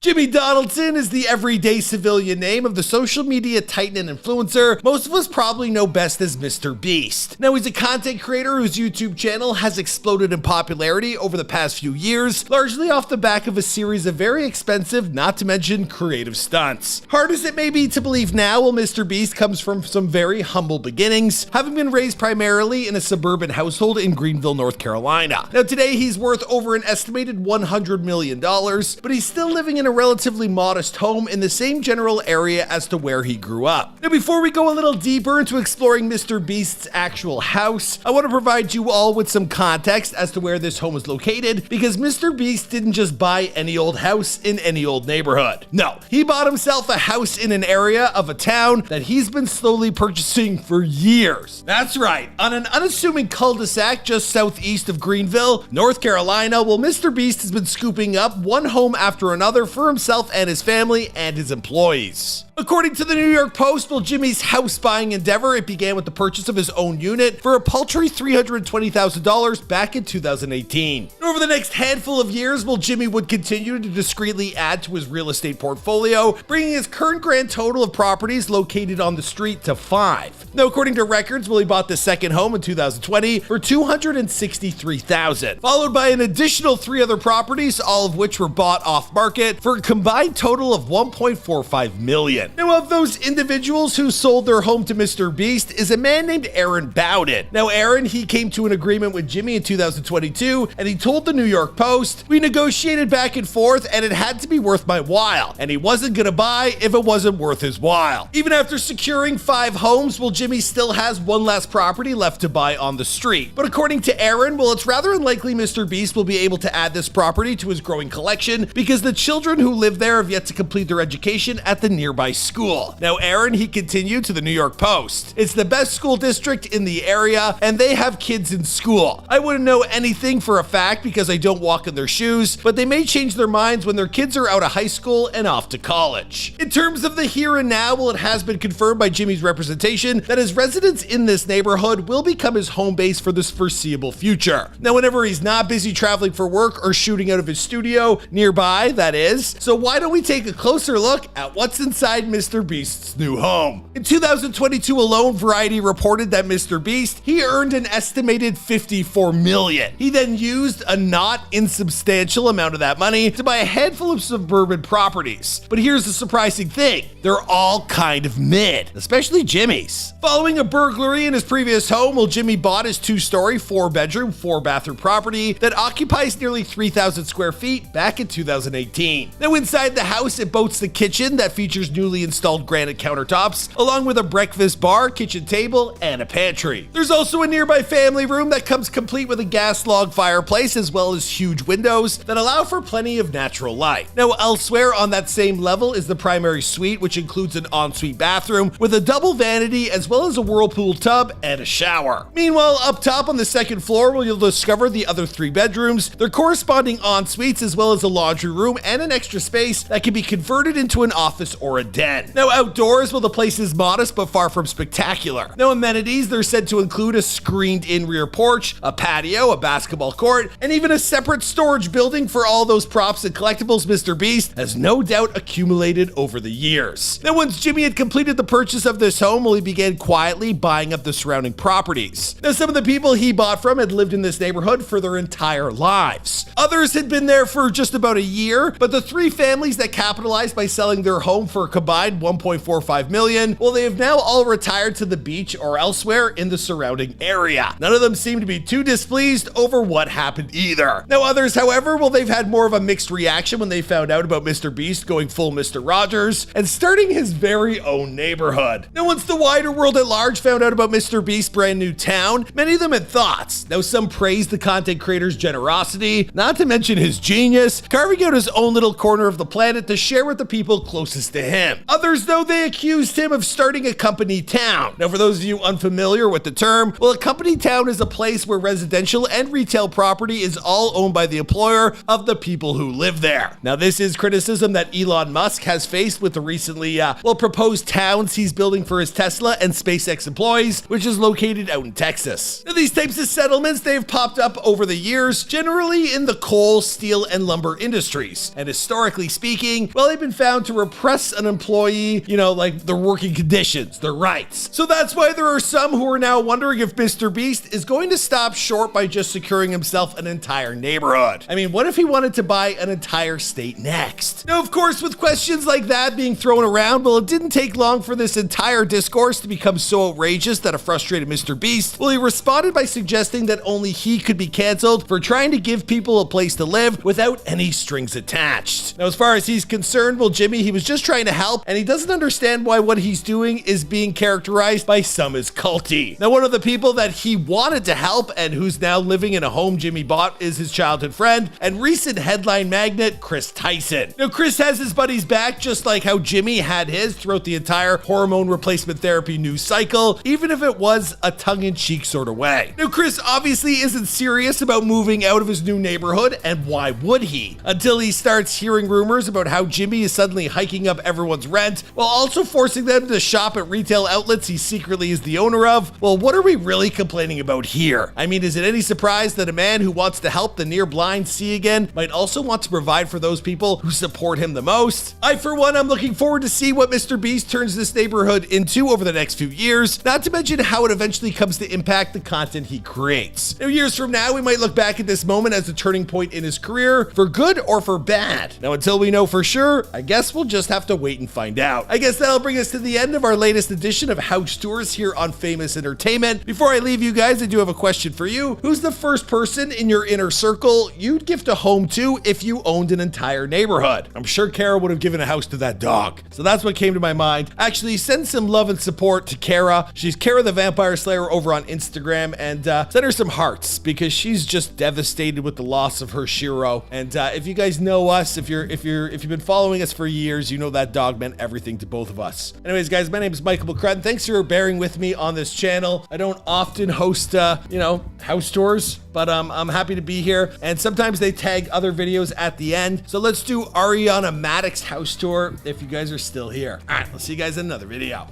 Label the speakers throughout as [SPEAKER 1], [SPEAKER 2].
[SPEAKER 1] Jimmy Donaldson is the everyday civilian name of the social media titan and influencer most of us probably know best as Mr. Beast. Now, he's a content creator whose YouTube channel has exploded in popularity over the past few years, largely off the back of a series of very expensive, not to mention creative stunts. Hard as it may be to believe now, well, Mr. Beast comes from some very humble beginnings, having been raised primarily in a suburban household in Greenville, North Carolina. Now, today he's worth over an estimated $100 million, but he's still living in a relatively modest home in the same general area as to where he grew up. Now, before we go a little deeper into exploring Mr. Beast's actual house, I want to provide you all with some context as to where this home is located, because Mr. Beast didn't just buy any old house in any old neighborhood. No, he bought himself a house in an area of a town that he's been slowly purchasing for years. That's right, on an unassuming cul-de-sac just southeast of Greenville, North Carolina. Well, Mr. Beast has been scooping up one home after another for himself and his family and his employees. According to the New York Post, well, Jimmy's house buying endeavor, it began with the purchase of his own unit for a paltry $320,000 back in 2018. Over the next handful of years, well, Jimmy would continue to discreetly add to his real estate portfolio, bringing his current grand total of properties located on the street to 5. Now, according to records, well, he bought the second home in 2020 for $263,000, followed by an additional 3 other properties, all of which were bought off market for a combined total of $1.45 million. Now, of those individuals who sold their home to Mr. Beast is a man named Aaron Bowden. Now, Aaron, he came to an agreement with Jimmy in 2022, and he told the New York Post, "We negotiated back and forth, and it had to be worth my while, and he wasn't gonna buy if it wasn't worth his while." Even after securing 5 homes, well, Jimmy still has one last property left to buy on the street. But according to Aaron, well, it's rather unlikely Mr. Beast will be able to add this property to his growing collection because the children who live there have yet to complete their education at the nearby school. Now, Aaron, he continued to the New York Post, "It's the best school district in the area, and they have kids in school. I wouldn't know anything for a fact because I don't walk in their shoes, but they may change their minds when their kids are out of high school and off to college." In terms of the here and now, well, it has been confirmed by Jimmy's representation that his residence in this neighborhood will become his home base for this foreseeable future. Now, whenever he's not busy traveling for work or shooting out of his studio, nearby, that is. So why don't we take a closer look at what's inside Mr. Beast's new home? In 2022 alone, Variety reported that Mr. Beast, he earned an estimated $54 million. He then used a not insubstantial amount of that money to buy a handful of suburban properties. But here's the surprising thing. They're all kind of mid, especially Jimmy's. Following a burglary in his previous home, well, Jimmy bought his 2-story, 4-bedroom, 4-bathroom property that occupies nearly 3,000 square feet back in 2018. Now, inside the house, it boasts the kitchen that features newly installed granite countertops, along with a breakfast bar, kitchen table, and a pantry. There's also a nearby family room that comes complete with a gas log fireplace, as well as huge windows that allow for plenty of natural light. Now, elsewhere on that same level is the primary suite, which includes an ensuite bathroom with a double vanity, as well as a whirlpool tub and a shower. Meanwhile, up top on the second floor, well, you'll discover the other 3 bedrooms, their corresponding en-suites, as well as a laundry room and an extra space that can be converted into an office or a den. Now, outdoors, well, the place is modest but far from spectacular. Now, amenities, they're said to include a screened-in rear porch, a patio, a basketball court, and even a separate storage building for all those props and collectibles Mr. Beast has no doubt accumulated over the years. Now, once Jimmy had completed the purchase of this home, well, he began quietly buying up the surrounding properties. Now, some of the people he bought from had lived in this neighborhood for their entire lives. Others had been there for just about a year, but the 3 families that capitalized by selling their home for a combined $1.45 million, well, they have now all retired to the beach or elsewhere in the surrounding area. None of them seem to be too displeased over what happened either. Now, others, however, well, they've had more of a mixed reaction when they found out about Mr. Beast going full Mr. Rogers and starting his very own neighborhood. Now, once the wider world at large found out about Mr. Beast's brand new town, many of them had thoughts. Now, some praised the content creator's generosity, not to mention his genius, carving out his own little corner of the planet to share with the people closest to him. Others, though, they accused him of starting a company town. Now, for those of you unfamiliar with the term, well, a company town is a place where residential and retail property is all owned by the employer of the people who live there. Now, this is criticism that Elon Musk has faced with the recently, proposed towns he's building for his Tesla and SpaceX employees, which is located out in Texas. Now, these types of settlements, they've popped up over the years, generally in the coal, steel, and lumber industries. And historically speaking, well, they've been found to repress an employee, like their working conditions, their rights. So that's why there are some who are now wondering if Mr. Beast is going to stop short by just securing himself an entire neighborhood. I mean, what if he wanted to buy an entire state next? Now, of course, with questions like that being thrown around, well, it didn't take long for this entire discourse to become so outrageous that a frustrated Mr. Beast, well, he responded by suggesting that only he could be canceled for trying to give people a place to live without any strings attached. Now, as far as he's concerned, well, Jimmy, he was just trying to help, and he doesn't understand why what he's doing is being characterized by some as culty. Now, one of the people that he wanted to help and who's now living in a home Jimmy bought is his childhood friend and recent headline magnate, Chris Tyson. Now, Chris has his buddies back just like how Jimmy had his throughout the entire hormone replacement therapy news cycle, even if it was a tongue-in-cheek sort of way. Now, Chris obviously isn't serious about moving out of his new neighborhood, and why would he? Until he starts hearing rumors about how Jimmy is suddenly hiking up everyone's rent while also forcing them to shop at retail outlets he secretly is the owner of. Well, what are we really complaining about here? I mean, is it any surprise that a man who wants to help the near blind see again might also want to provide for those people who support him the most? I, for one, I'm looking forward to see what Mr. Beast turns this neighborhood into over the next few years, not to mention how it eventually comes to impact the content he creates. Now, years from now, we might look back at this moment as a turning point in his career, for good or for bad. Now, until we know for sure, I guess we'll just have to wait and find out. I guess that'll bring us to the end of our latest edition of House Tours here on Famous Entertainment. Before I leave you guys, I do have a question for you. Who's the first person in your inner circle you'd gift a home to if you owned an entire neighborhood? I'm sure Kara would have given a house to that dog. So that's what came to my mind. Actually, send some love and support to Kara. She's Kara the Vampire Slayer over on Instagram, and send her some hearts because she's just devastated with the loss of her Shiro. And if you guys know us, if you've been following us for years, you know that dog meant everything to both of us. Anyways, guys, my name is Michael McCrudden. Thanks for bearing with me on this channel. I don't often host, house tours, but I'm happy to be here. And sometimes they tag other videos at the end. So let's do Ariana Maddox's house tour if you guys are still here. All right, we'll see you guys in another video.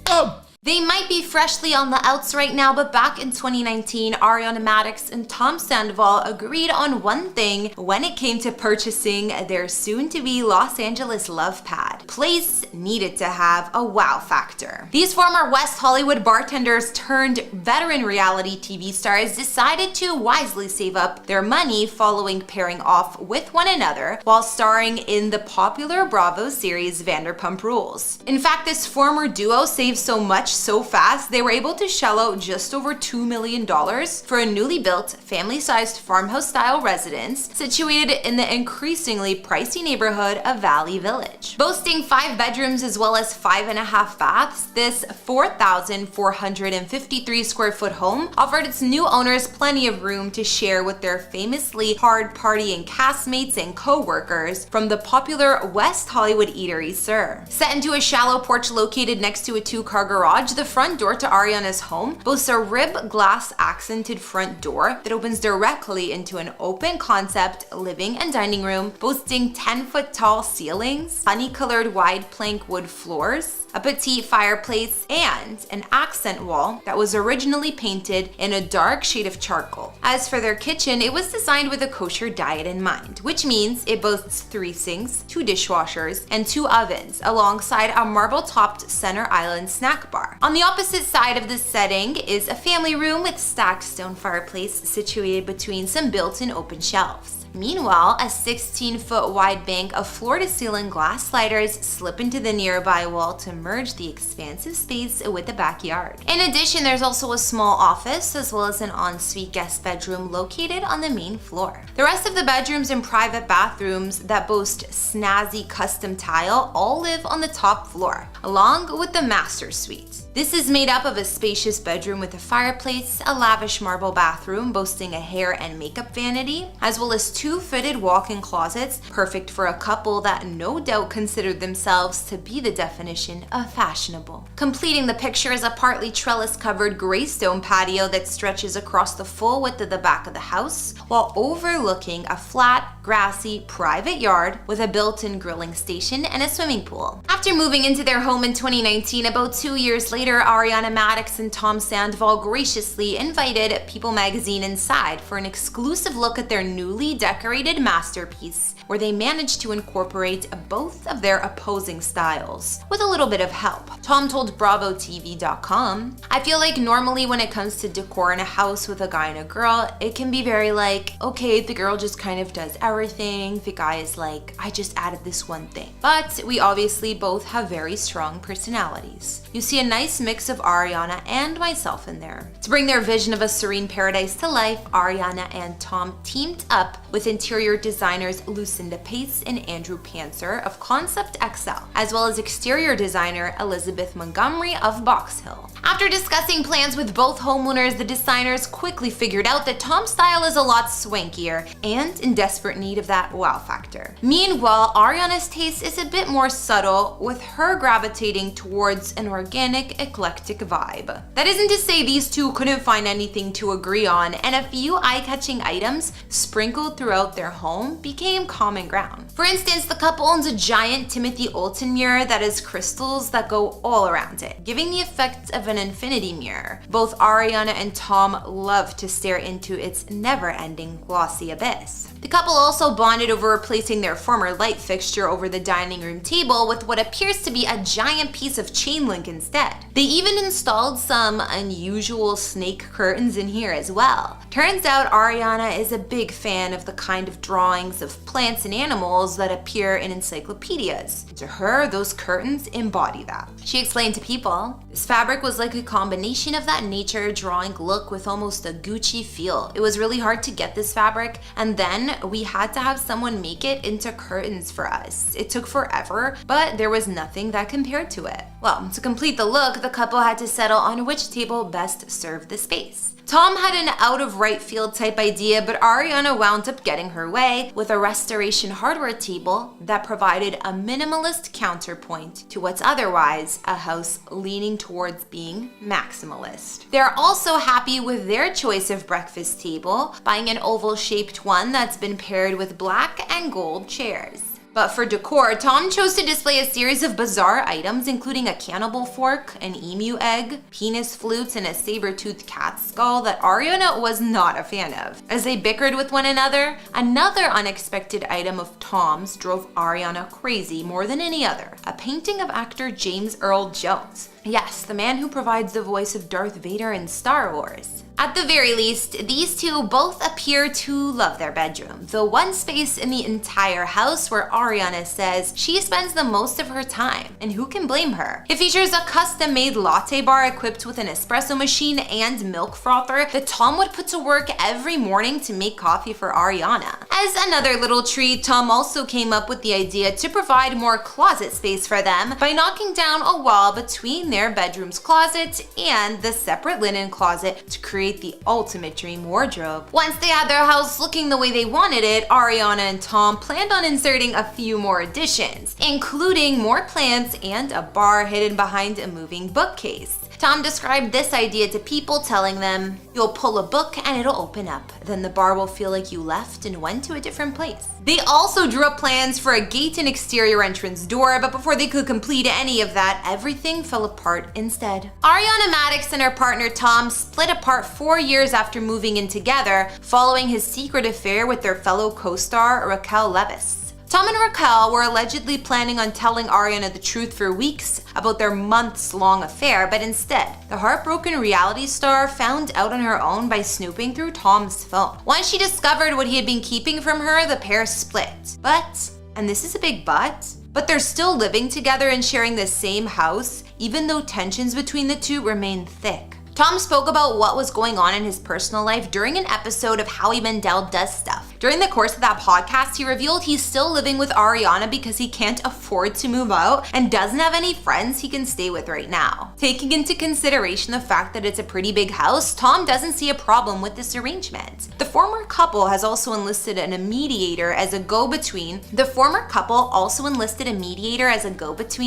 [SPEAKER 1] Oh!
[SPEAKER 2] They might be freshly on the outs right now, but back in 2019, Ariana Maddox and Tom Sandoval agreed on one thing when it came to purchasing their soon-to-be Los Angeles love pad. Place needed to have a wow factor. These former West Hollywood bartenders turned veteran reality TV stars decided to wisely save up their money following pairing off with one another while starring in the popular Bravo series Vanderpump Rules. In fact, this former duo saved so much so fast, they were able to shell out just over $2 million for a newly built, family-sized farmhouse-style residence situated in the increasingly pricey neighborhood of Valley Village. Boasting 5 bedrooms as well as 5.5 baths, this 4,453 square foot home offered its new owners plenty of room to share with their famously hard-partying castmates and co-workers from the popular West Hollywood eatery Sir. Set into a shallow porch located next to a 2-car garage, the front door to Ariana's home boasts a rib glass accented front door that opens directly into an open concept living and dining room, boasting 10-foot tall ceilings, honey-colored wide plank wood floors, a petite fireplace, and an accent wall that was originally painted in a dark shade of charcoal. As for their kitchen, it was designed with a kosher diet in mind, which means it boasts 3 sinks, 2 dishwashers, and 2 ovens, alongside a marble-topped center island snack bar. On the opposite side of this setting is a family room with stacked stone fireplace situated between some built-in open shelves. Meanwhile, a 16-foot wide bank of floor-to-ceiling glass sliders slip into the nearby wall to merge the expansive space with the backyard. In addition, there's also a small office as well as an ensuite guest bedroom located on the main floor. The rest of the bedrooms and private bathrooms that boast snazzy custom tile all live on the top floor, along with the master suite. This is made up of a spacious bedroom with a fireplace, a lavish marble bathroom boasting a hair and makeup vanity, as well as 2 fitted walk-in closets, perfect for a couple that no doubt considered themselves to be the definition of fashionable. Completing the picture is a partly trellis-covered gray stone patio that stretches across the full width of the back of the house, while overlooking a flat, grassy, private yard with a built-in grilling station and a swimming pool. After moving into their home in 2019, about 2 years later, Ariana Madix and Tom Sandoval graciously invited People magazine inside for an exclusive look at their newly decorated masterpiece, where they managed to incorporate both of their opposing styles, with a little bit of help. Tom told BravoTV.com, "I feel like normally when it comes to decor in a house with a guy and a girl, it can be very like, okay, the girl just kind of does everything, the guy is like, I just added this one thing. But we obviously both have very strong personalities. You see a nice mix of Ariana and myself in there." To bring their vision of a serene paradise to life, Ariana and Tom teamed up with interior designers Lucinda Pace and Andrew Pantzer of Concept XL, as well as exterior designer Elizabeth Montgomery of Box Hill. After discussing plans with both homeowners, the designers quickly figured out that Tom's style is a lot swankier and in desperate need of that wow factor. Meanwhile, Ariana's taste is a bit more subtle, with her gravitating towards an organic, eclectic vibe. That isn't to say these two couldn't find anything to agree on, and a few eye-catching items sprinkled throughout their home became common ground. For instance, the couple owns a giant Timothy Oulton mirror that has crystals that go all around it, giving the effect of an infinity mirror. Both Ariana and Tom love to stare into its never-ending glossy abyss. The couple also bonded over replacing their former light fixture over the dining room table with what appears to be a giant piece of chain link instead. They even installed some unusual snake curtains in here as well. Turns out Ariana is a big fan of the kind of drawings of plants and animals that appear in encyclopedias. To her, those curtains embody that. She explained to People, "This fabric was like a combination of that nature drawing look with almost a Gucci feel. It was really hard to get this fabric, and then we had to have someone make it into curtains for us. It took forever, but there was nothing that compared to it." Well, to complete the look, the couple had to settle on which table best served the space. Tom had an out-of-right-field type idea, but Ariana wound up getting her way with a restoration hardware table that provided a minimalist counterpoint to what's otherwise a house leaning towards being maximalist. They're also happy with their choice of breakfast table, buying an oval-shaped one that's been paired with black and gold chairs. But for decor, Tom chose to display a series of bizarre items, including a cannibal fork, an emu egg, penis flutes, and a saber-toothed cat skull that Ariana was not a fan of. As they bickered with one another, another unexpected item of Tom's drove Ariana crazy more than any other: a painting of actor James Earl Jones. Yes, the man who provides the voice of Darth Vader in Star Wars. At the very least, these two both appear to love their bedroom, the one space in the entire house where Ariana says she spends the most of her time, and who can blame her? It features a custom-made latte bar equipped with an espresso machine and milk frother that Tom would put to work every morning to make coffee for Ariana. As another little treat, Tom also came up with the idea to provide more closet space for them by knocking down a wall between their bedroom's closet and the separate linen closet to create the ultimate dream wardrobe. Once they had their house looking the way they wanted it, Ariana and Tom planned on inserting a few more additions, including more plants and a bar hidden behind a moving bookcase. Tom described this idea to People, telling them, "You'll pull a book and it'll open up. Then the bar will feel like you left and went to a different place." They also drew up plans for a gate and exterior entrance door, but before they could complete any of that, everything fell apart instead. Ariana Madix and her partner Tom split apart 4 years after moving in together, following his secret affair with their fellow co-star Raquel Leviss. Tom and Raquel were allegedly planning on telling Ariana the truth for weeks about their months-long affair, but instead, the heartbroken reality star found out on her own by snooping through Tom's phone. Once she discovered what he had been keeping from her, the pair split. But, and this is a big but they're still living together and sharing the same house, even though tensions between the two remain thick. Tom spoke about what was going on in his personal life during an episode of Howie Mandel Does Stuff, During the course of that podcast, he revealed he's still living with Ariana because he can't afford to move out and doesn't have any friends he can stay with right now. Taking into consideration the fact that it's a pretty big house, Tom doesn't see a problem with this arrangement. The former couple has also enlisted a mediator as a go-between.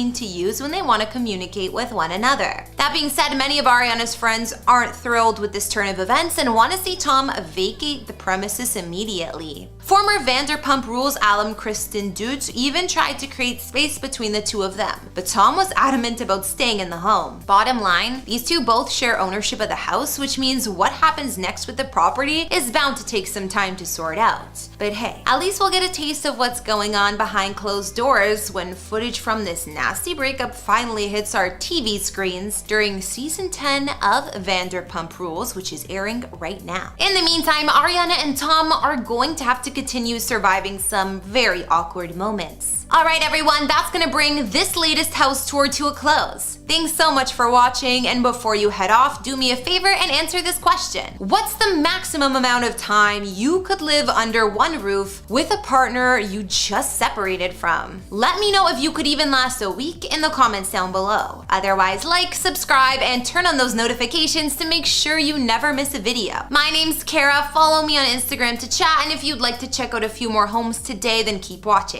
[SPEAKER 2] To use when they want to communicate with one another. That being said, many of Ariana's friends aren't thrilled with this turn of events and want to see Tom vacate the premises immediately. Former Vanderpump Rules alum Kristen Dutz even tried to create space between the two of them, but Tom was adamant about staying in the home. Bottom line, these two both share ownership of the house, which means what happens next with the property is bound to take some time to sort out. But hey, at least we'll get a taste of what's going on behind closed doors when footage from this nasty breakup finally hits our TV screens during season 10 of Vanderpump Rules, which is airing right now. In the meantime, Ariana and Tom are going to have to continue surviving some very awkward moments. Alright everyone, that's gonna bring this latest house tour to a close. Thanks so much for watching, and before you head off, do me a favor and answer this question. What's the maximum amount of time you could live under one roof with a partner you just separated from? Let me know if you could even last a week in the comments down below. Otherwise, like, subscribe, and turn on those notifications to make sure you never miss a video. My name's Kara, follow me on Instagram to chat, and if you'd like to check out a few more homes today, then keep watching.